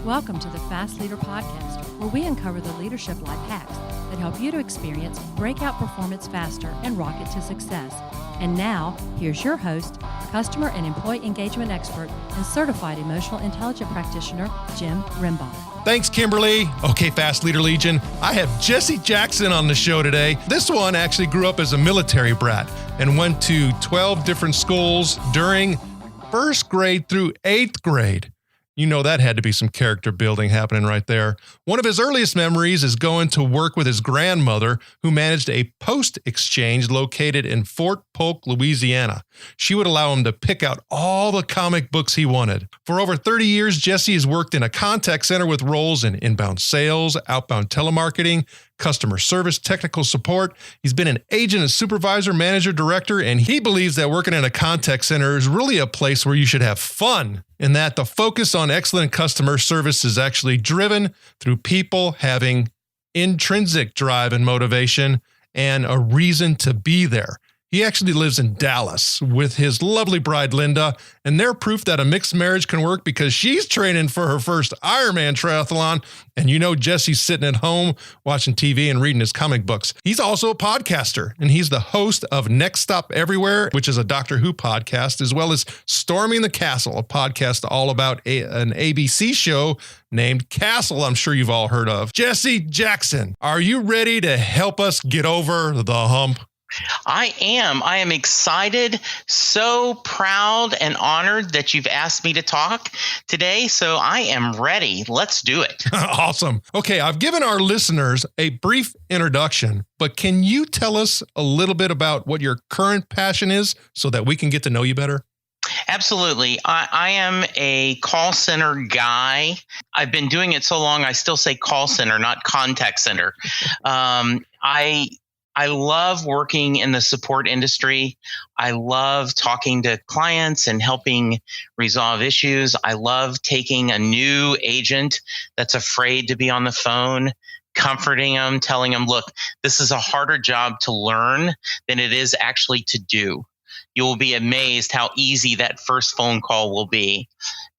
Welcome to the Fast Leader Podcast, where we uncover the leadership life hacks that help you to experience breakout performance faster and rocket to success. And now, here's your host, customer and employee engagement expert and certified emotional intelligence practitioner, Jim Rimbach. Thanks, Kimberly. Okay, Fast Leader Legion, I have Jesse Jackson on the show today. This one actually grew up as a military brat and went to 12 different schools during first grade through 8th grade. You know that had to be some character building happening right there. One of his earliest memories is going to work with his grandmother, who managed a post exchange located in Fort Polk, Louisiana. She would allow him to pick out all the comic books he wanted. For over 30 years, Jesse has worked in a contact center with roles in inbound sales, outbound telemarketing, customer service, technical support. He's been an agent, a supervisor, manager, director, and he believes that working in a contact center is really a place where you should have fun, and that the focus on excellent customer service is actually driven through people having intrinsic drive and motivation and a reason to be there. He actually lives in Dallas with his lovely bride, Linda, and they're proof that a mixed marriage can work because she's training for her first Ironman triathlon. And you know, Jesse's sitting at home watching TV and reading his comic books. He's also a podcaster, and he's the host of Next Stop Everywhere, which is a Doctor Who podcast, as well as Storming the Castle, a podcast all about an ABC show named Castle, I'm sure you've all heard of. Jesse Jackson, are you ready to help us get over the hump? I am excited, so proud and honored that you've asked me to talk today. So I am ready. Let's do it. Awesome. Okay, I've given our listeners a brief introduction, but can you tell us a little bit about what your current passion is so that we can get to know you better? Absolutely. I am a call center guy. I've been doing it so long, I still say call center, not contact center. I love working in the support industry. I love talking to clients and helping resolve issues. I love taking a new agent that's afraid to be on the phone, comforting them, telling them, look, this is a harder job to learn than it is actually to do. You will be amazed how easy that first phone call will be.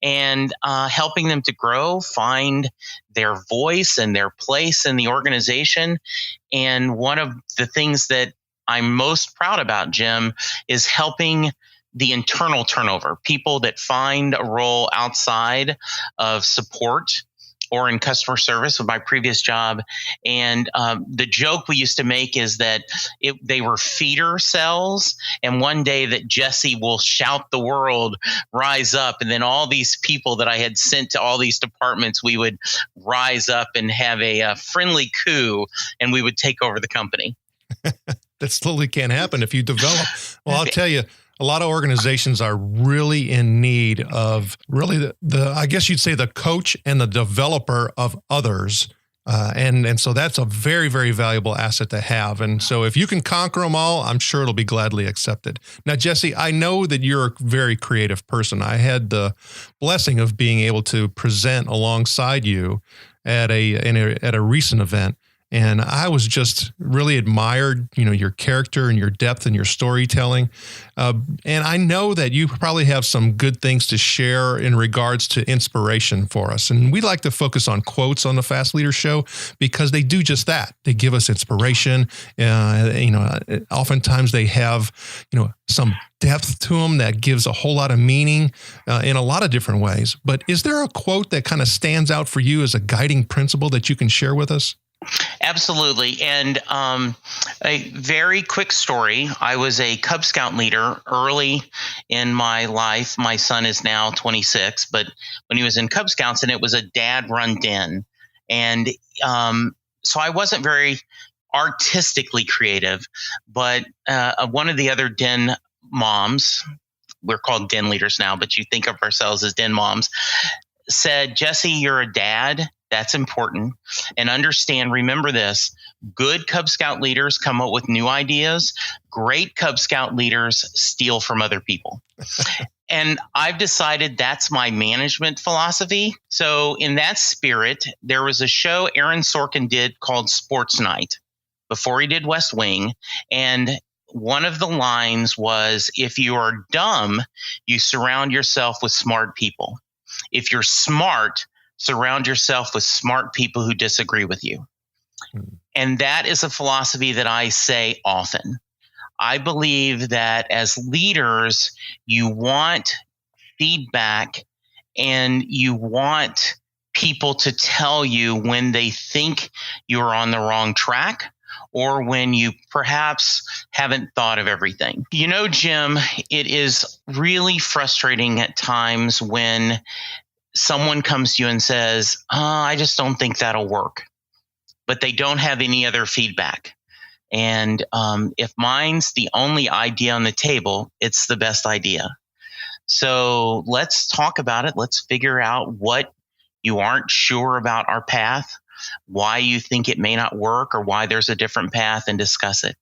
And helping them to grow, find their voice and their place in the organization. And one of the things that I'm most proud about, Jim, is helping the internal turnover, people that find a role outside of support or in customer service with my previous job. And the joke we used to make is that they were feeder cells. And one day that Jesse will shout the world, rise up. And then all these people that I had sent to all these departments, we would rise up and have a friendly coup, and we would take over the company. That slowly can't happen if you develop. Well, I'll tell you, a lot of organizations are really in need of really the I guess you'd say the coach and the developer of others. And so that's a very, very valuable asset to have. And so if you can conquer them all, I'm sure it'll be gladly accepted. Now, Jesse, I know that you're a very creative person. I had the blessing of being able to present alongside you at a recent event. And I was just really admired, your character and your depth and your storytelling. And I know that you probably have some good things to share in regards to inspiration for us. And we like to focus on quotes on the Fast Leader Show because they do just that. They give us inspiration. Oftentimes they have, some depth to them that gives a whole lot of meaning in a lot of different ways. But is there a quote that kind of stands out for you as a guiding principle that you can share with us? Absolutely. And a very quick story. I was a Cub Scout leader early in my life. My son is now 26, but when he was in Cub Scouts, and it was a dad-run den. And so I wasn't very artistically creative, but one of the other den moms, we're called den leaders now, but you think of ourselves as den moms, said, Jesse, you're a dad. That's important. And remember this, good Cub Scout leaders come up with new ideas. Great Cub Scout leaders steal from other people. And I've decided that's my management philosophy. So in that spirit, there was a show Aaron Sorkin did called Sports Night before he did West Wing. And one of the lines was, if you are dumb, you surround yourself with smart people. If you're smart, surround yourself with smart people who disagree with you. And that is a philosophy that I say often. I believe that as leaders, you want feedback and you want people to tell you when they think you're on the wrong track or when you perhaps haven't thought of everything. You know, Jim, it is really frustrating at times when someone comes to you and says, I just don't think that'll work, but they don't have any other feedback. And if mine's the only idea on the table, it's the best idea. So let's talk about it. Let's figure out what you aren't sure about our path, why you think it may not work, or why there's a different path, and discuss it.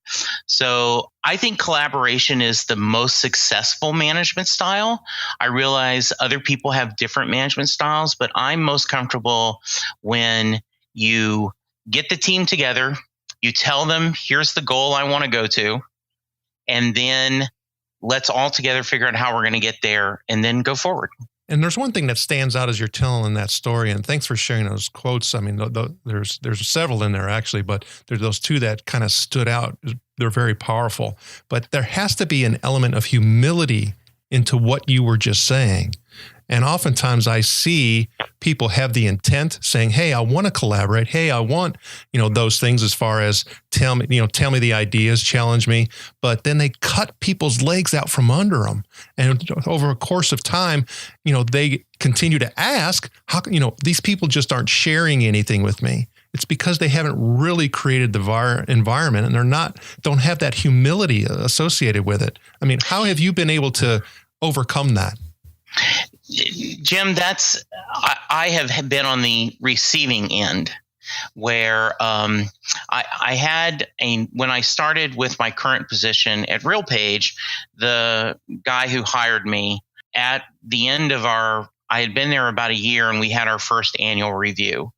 So I think collaboration is the most successful management style. I realize other people have different management styles, but I'm most comfortable when you get the team together, you tell them, here's the goal I want to go to, and then let's all together figure out how we're going to get there and then go forward. And there's one thing that stands out as you're telling that story, and thanks for sharing those quotes. I mean, there's several in there actually, but there's those two that kind of stood out. They're very powerful. But there has to be an element of humility into what you were just saying. And oftentimes I see people have the intent saying, hey, I want to collaborate. Hey, I want, those things as far as tell me the ideas, challenge me. But then they cut people's legs out from under them. And over a course of time, they continue to ask, how these people just aren't sharing anything with me. It's because they haven't really created the environment and don't have that humility associated with it. I mean, how have you been able to overcome that? Jim, I have been on the receiving end where I had when I started with my current position at RealPage, the guy who hired me at the end of I had been there about a year and we had our first annual review,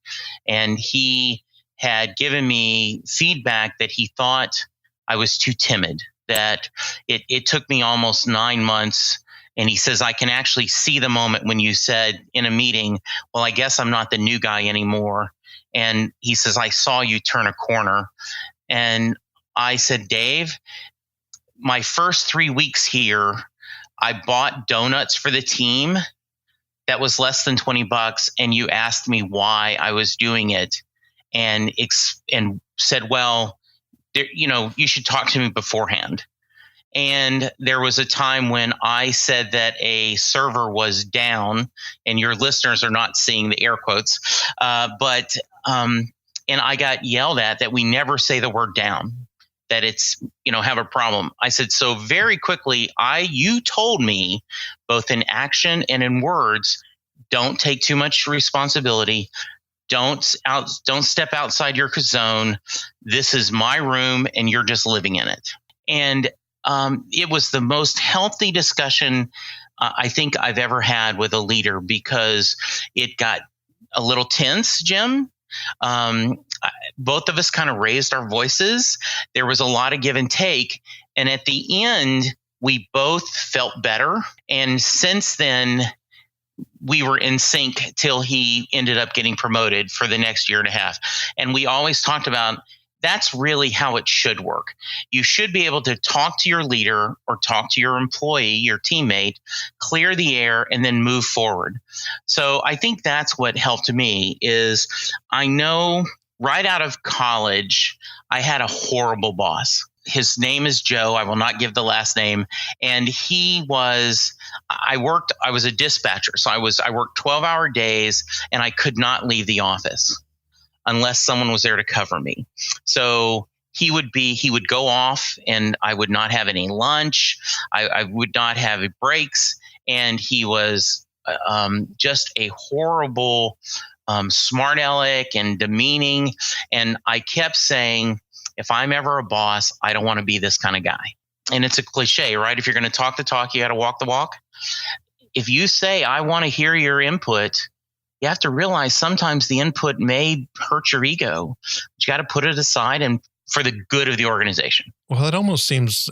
and he had given me feedback that he thought I was too timid, that it took me almost 9 months. And he says, I can actually see the moment when you said in a meeting, well, I guess I'm not the new guy anymore. And he says, I saw you turn a corner. And I said, Dave, my first 3 weeks here, I bought donuts for the team. That was less than $20. And you asked me why I was doing it and said, well, you should talk to me beforehand. And there was a time when I said that a server was down, and your listeners are not seeing the air quotes, and I got yelled at that we never say the word down, that it's, have a problem. I said, so very quickly, you told me both in action and in words, don't take too much responsibility. Don't step outside your zone. This is my room and you're just living in it. And it was the most healthy discussion I think I've ever had with a leader, because it got a little tense, Jim. Both of us kind of raised our voices. There was a lot of give and take. And at the end, we both felt better. And since then, we were in sync till he ended up getting promoted for the next year and a half. And we always talked about that's really how it should work. You should be able to talk to your leader or talk to your employee, your teammate, clear the air, and then move forward. So I think that's what helped me is I know right out of college, I had a horrible boss. His name is Joe. I will not give the last name. And I was a dispatcher. So I worked 12-hour days and I could not leave the office unless someone was there to cover me. So he would go off and I would not have any lunch. I would not have breaks. And he was just a horrible, smart aleck and demeaning. And I kept saying, if I'm ever a boss, I don't want to be this kind of guy. And it's a cliche, right? If you're going to talk the talk, you got to walk the walk. If you say, I want to hear your input, you have to realize sometimes the input may hurt your ego. But you got to put it aside and for the good of the organization. Well, it almost seems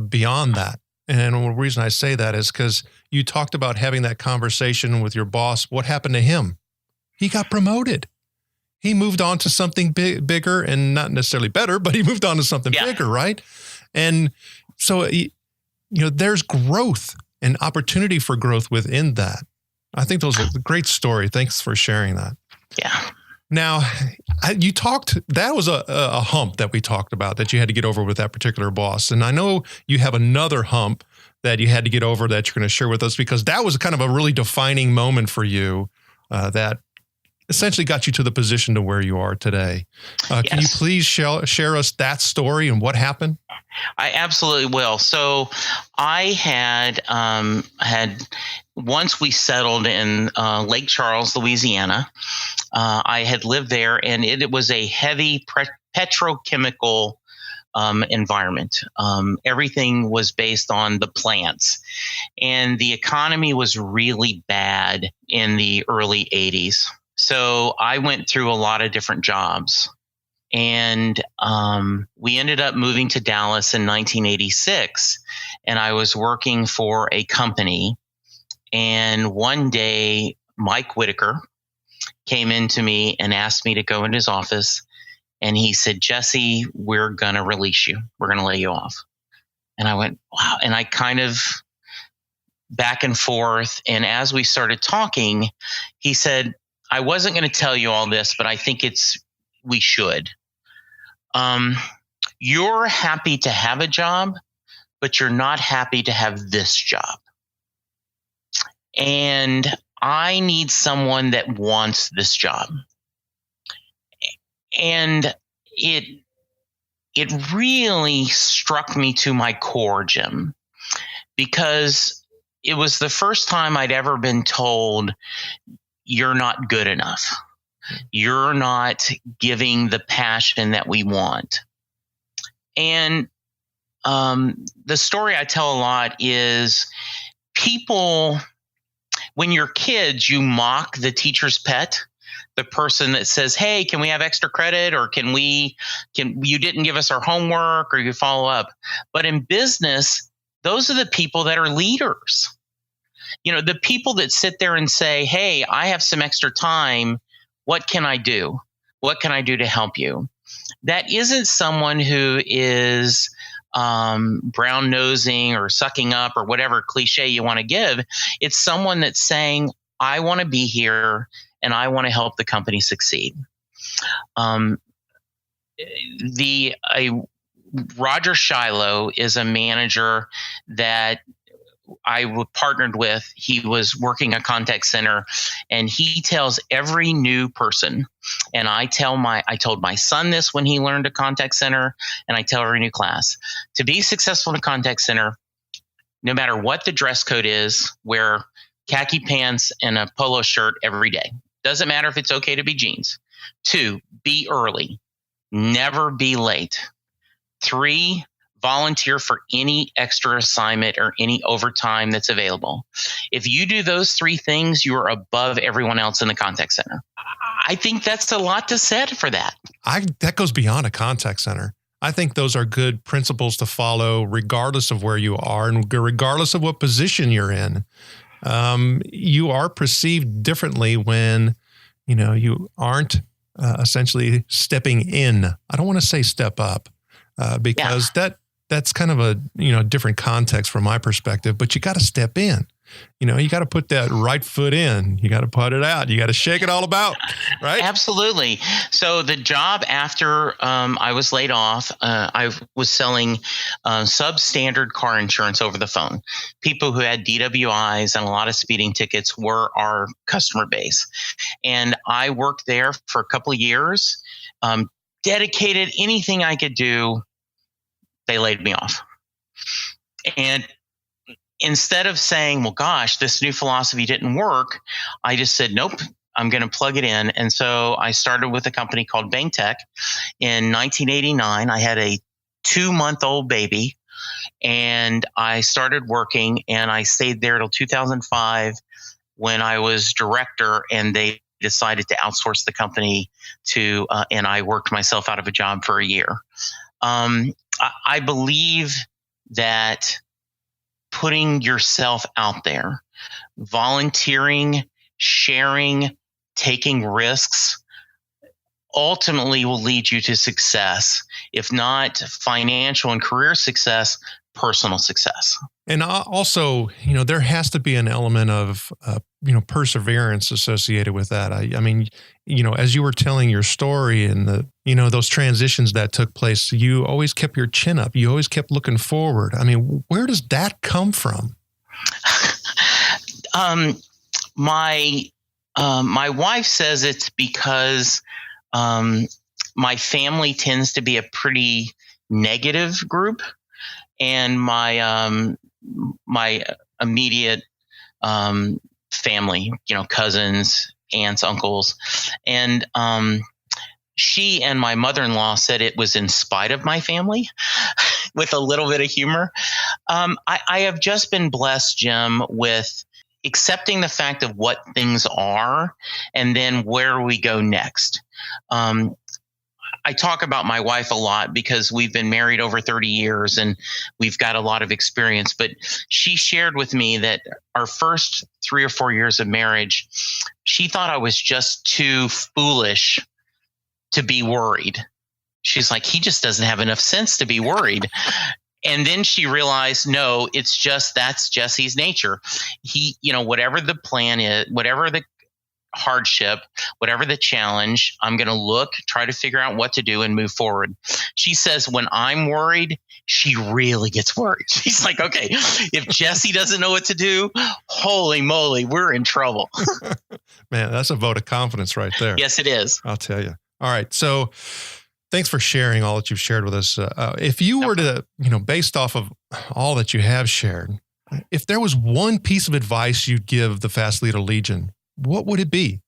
beyond that. And the reason I say that is because you talked about having that conversation with your boss. What happened to him? he got promoted. He moved on to something bigger and not necessarily better, but he moved on to something bigger, right? And so, there's growth and opportunity for growth within that. I think those are a great story. Thanks for sharing that. Yeah. Now, that was a hump that we talked about that you had to get over with that particular boss. And I know you have another hump that you had to get over that you're going to share with us, because that was kind of a really defining moment for you that essentially got you to the position to where you are today. Can you please share us that story and what happened? I absolutely will. So I had once we settled in Lake Charles, Louisiana, I had lived there, and it was a heavy petrochemical environment. Everything was based on the plants, and the economy was really bad in the early 80s. So I went through a lot of different jobs, and we ended up moving to Dallas in 1986, and I was working for a company. And one day, Mike Whitaker came into me and asked me to go into his office. And he said, Jesse, we're going to release you. We're going to lay you off. And I went, wow. And I kind of back and forth. And as we started talking, he said, I wasn't going to tell you all this, but I think we should. You're happy to have a job, but you're not happy to have this job. And I need someone that wants this job. And it really struck me to my core, Jim, because it was the first time I'd ever been told, you're not good enough. You're not giving the passion that we want. And the story I tell a lot is people, when you're kids, you mock the teacher's pet, the person that says, hey, can we have extra credit? Or you didn't give us our homework, or you follow up. But in business, those are the people that are leaders. The people that sit there and say, hey, I have some extra time. What can I do? What can I do to help you? That isn't someone who is brown nosing or sucking up or whatever cliche you want to give. It's someone that's saying, I want to be here and I want to help the company succeed. Roger Shiloh is a manager that I partnered with. He was working a contact center, and he tells every new person, and I told my son this when he learned a contact center, and I tell every new class, to be successful in a contact center, no matter what the dress code is, wear khaki pants and a polo shirt every day. Doesn't matter if it's okay to be jeans. 2, be early. Never be late. 3, volunteer for any extra assignment or any overtime that's available. If you do those 3 things, you are above everyone else in the contact center. I think that's a lot to say for that. That goes beyond a contact center. I think those are good principles to follow regardless of where you are and regardless of what position you're in. You are perceived differently when, you aren't essentially stepping in. I don't want to say step up because that's kind of a, different context from my perspective, but you got to step in. You got to put that right foot in. You got to put it out. You got to shake it all about, right? Absolutely. So the job after I was laid off, I was selling substandard car insurance over the phone. People who had DWIs and a lot of speeding tickets were our customer base. And I worked there for a couple of years, dedicated anything I could do. They laid me off. And instead of saying, well, gosh, this new philosophy didn't work, I just said, nope, I'm going to plug it in. And so I started with a company called Bang Tech in 1989. I had a 2-month-old baby, and I started working, and I stayed there till 2005 when I was director, and they decided to outsource the company and I worked myself out of a job for a year. I believe that putting yourself out there, volunteering, sharing, taking risks ultimately will lead you to success. If not financial and career success, personal success. And also, there has to be an element of, perseverance associated with that. I mean, as you were telling your story and those transitions that took place, you always kept your chin up. You always kept looking forward. I mean, where does that come from? My wife says it's because my family tends to be a pretty negative group, and my immediate family, cousins, aunts, uncles, and she and my mother-in-law said it was in spite of my family, with a little bit of humor. I have just been blessed, Jim, with accepting the fact of what things are and then where we go next. I talk about my wife a lot because we've been married over 30 years and we've got a lot of experience, but she shared with me that our first 3 or 4 years of marriage, she thought I was just too foolish to be worried. She's like, he just doesn't have enough sense to be worried. And then she realized, no, that's Jesse's nature. He, whatever the plan is, whatever the hardship, whatever the challenge, I'm going to try to figure out what to do and move forward. She says, when I'm worried, she really gets worried. She's like, okay, if Jesse doesn't know what to do, holy moly, we're in trouble. Man, that's a vote of confidence right there. Yes, it is. I'll tell you. All right. So thanks for sharing all that you've shared with us. If you were to, based off of all that you have shared, if there was one piece of advice you'd give the Fast Leader Legion, what would it be?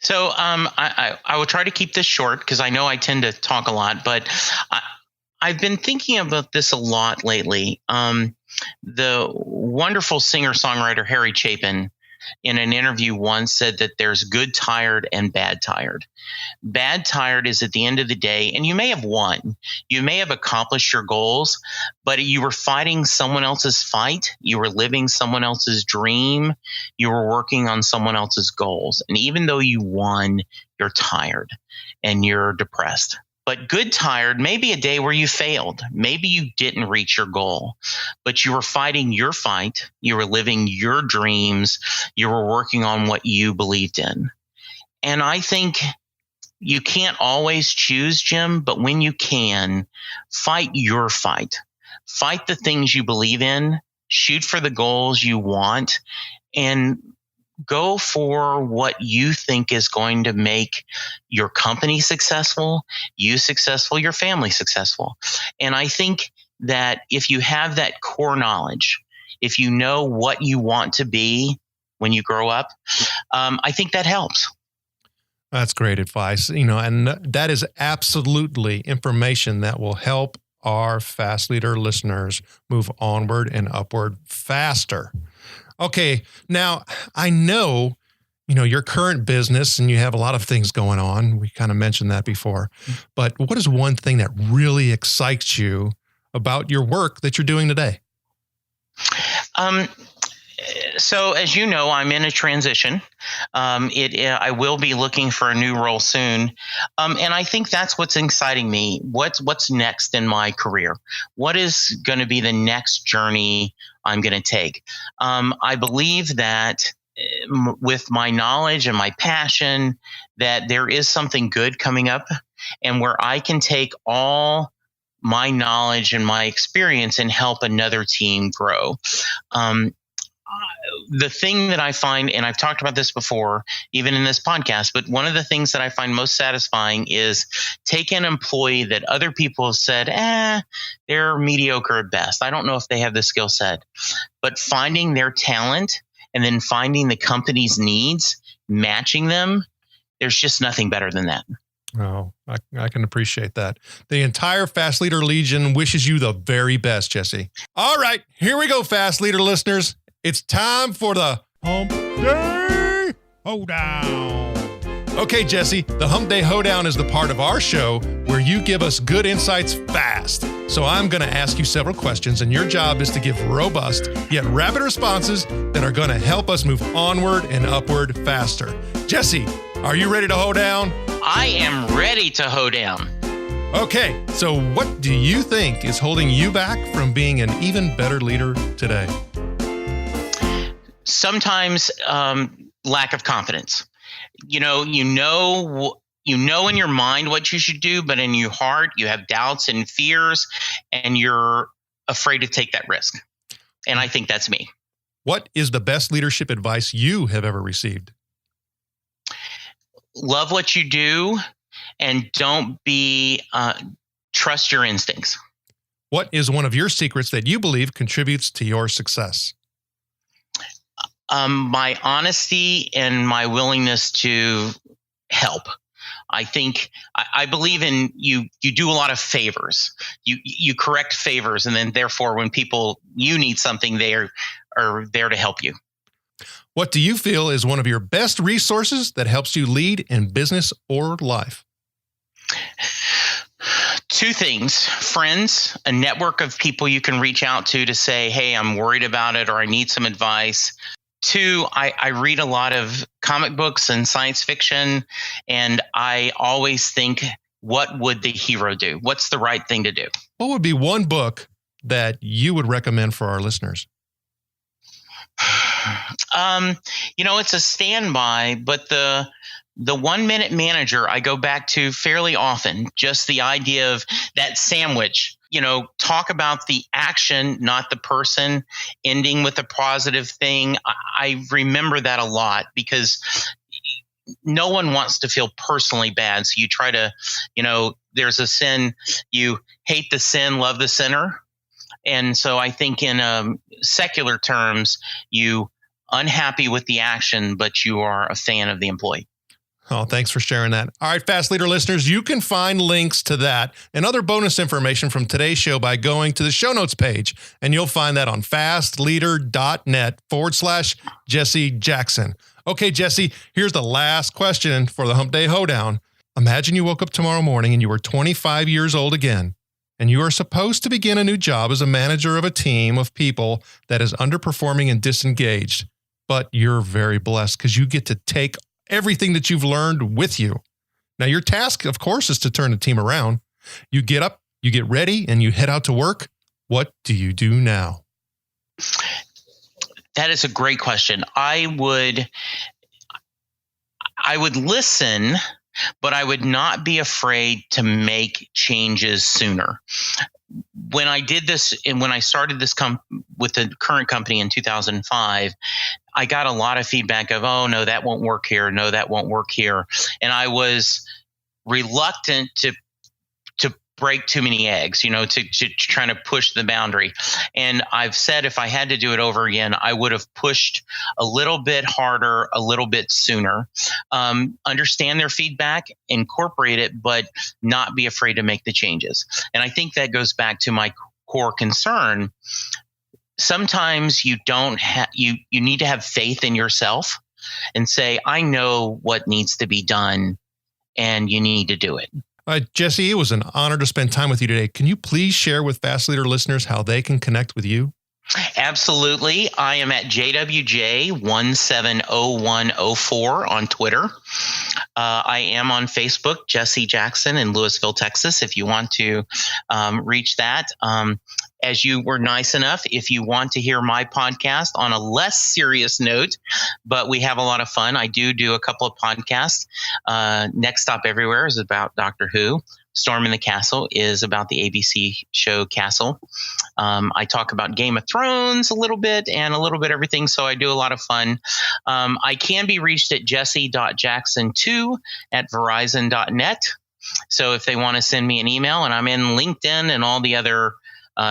So I will try to keep this short because I know I tend to talk a lot, but I've been thinking about this a lot lately. The wonderful singer-songwriter Harry Chapin in an interview once said that there's good tired and bad tired. Bad tired is at the end of the day, and you may have won, you may have accomplished your goals, but you were fighting someone else's fight. You were living someone else's dream. You were working on someone else's goals. And even though you won, you're tired and you're depressed. But good tired may be a day where you failed. Maybe you didn't reach your goal, but you were fighting your fight. You were living your dreams. You were working on what you believed in. And I think you can't always choose, Jim, but when you can, fight your fight. Fight the things you believe in, shoot for the goals you want, and go for what you think is going to make your company successful, you successful, your family successful. And I think that if you have that core knowledge, if you know what you want to be when you grow up, I think that helps. That's great advice. And that is absolutely information that will help our Fast Leader listeners move onward and upward faster. Okay. Now I know, your current business and you have a lot of things going on. We kind of mentioned that before, but what is one thing that really excites you about your work that you're doing today? So as you know, I'm in a transition. I will be looking for a new role soon. And I think that's what's exciting me. What's next in my career? What is going to be the next journey I'm going to take? I believe that with my knowledge and my passion, that there is something good coming up and where I can take all my knowledge and my experience and help another team grow. The thing that I find, and I've talked about this before, even in this podcast, but one of the things that I find most satisfying is take an employee that other people have said, they're mediocre at best. I don't know if they have the skill set, but finding their talent and then finding the company's needs, matching them, there's just nothing better than that. Oh, I can appreciate that. The entire Fast Leader Legion wishes you the very best, Jesse. All right, here we go, Fast Leader listeners. It's time for the Hump Day Hoedown. Okay, Jesse, the Hump Day Hoedown is the part of our show where you give us good insights fast. So I'm going to ask you several questions, and your job is to give robust yet rapid responses that are going to help us move onward and upward faster. Jesse, Are you ready to hoe down? I am ready to hoe down. Okay, so what do you think is holding you back from being an even better leader today? Sometimes lack of confidence. You know in your mind what you should do, but in your heart you have doubts and fears, and you're afraid to take that risk. And I think that's me. What is the best leadership advice you have ever received? Love what you do, and don't trust your instincts. What is one of your secrets that you believe contributes to your success? My honesty and my willingness to help. I believe in you do a lot of favors. You correct favors, and then therefore when you need something, they are there to help you. What do you feel is one of your best resources that helps you lead in business or life? Two things: friends, a network of people you can reach out to say, hey, I'm worried about it, or I need some advice. Two, I read a lot of comic books and science fiction, and I always think, what would the hero do? What's the right thing to do? What would be one book that you would recommend for our listeners? It's a standby, but the 1 Minute Manager I go back to fairly often. Just the idea of that sandwich. Talk about the action, not the person, ending with a positive thing. I remember that a lot because no one wants to feel personally bad. So you try to, there's a sin, you hate the sin, love the sinner. And so I think in secular terms, you unhappy with the action, but you are a fan of the employee. Oh, thanks for sharing that. All right, Fast Leader listeners, you can find links to that and other bonus information from today's show by going to the show notes page. And you'll find that on fastleader.net/Jesse Jackson. Okay, Jesse, here's the last question for the Hump Day Hoedown. Imagine you woke up tomorrow morning and you were 25 years old again, and you are supposed to begin a new job as a manager of a team of people that is underperforming and disengaged. But you're very blessed because you get to take everything that you've learned with you. Now, your task, of course, is to turn the team around. You get up, you get ready, and you head out to work. What do you do now? That is a great question. I would listen, but I would not be afraid to make changes sooner. When I did this and when I started this with the current company in 2005, I got a lot of feedback of, oh, no, that won't work here. No, that won't work here. And I was reluctant to break too many eggs, to trying to push the boundary. And I've said if I had to do it over again, I would have pushed a little bit harder, a little bit sooner. Understand their feedback, incorporate it, but not be afraid to make the changes. And I think that goes back to my core concern. Sometimes you need to have faith in yourself and say, I know what needs to be done, and you need to do it. Jesse, it was an honor to spend time with you today. Can you please share with Fast Leader listeners how they can connect with you? Absolutely. I am at JWJ170104 on Twitter. I am on Facebook, Jesse Jackson in Louisville, Texas, if you want to reach that. As you were nice enough, if you want to hear my podcast on a less serious note, but we have a lot of fun. I do a couple of podcasts. Next Stop Everywhere is about Doctor Who. Storm in the Castle is about the ABC show Castle. I talk about Game of Thrones a little bit and a little bit everything, so I do a lot of fun. I can be reached at jesse.jackson2@verizon.net. So if they want to send me an email, and I'm in LinkedIn and all the other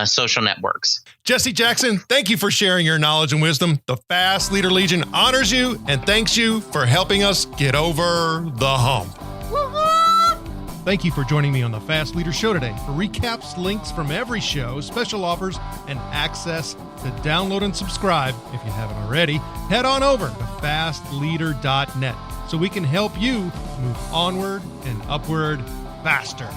social networks. Jesse Jackson, thank you for sharing your knowledge and wisdom. The Fast Leader Legion honors you and thanks you for helping us get over the hump. Thank you for joining me on the Fast Leader Show today. For recaps, links from every show, special offers, and access to download and subscribe, if you haven't already, head on over to fastleader.net so we can help you move onward and upward faster.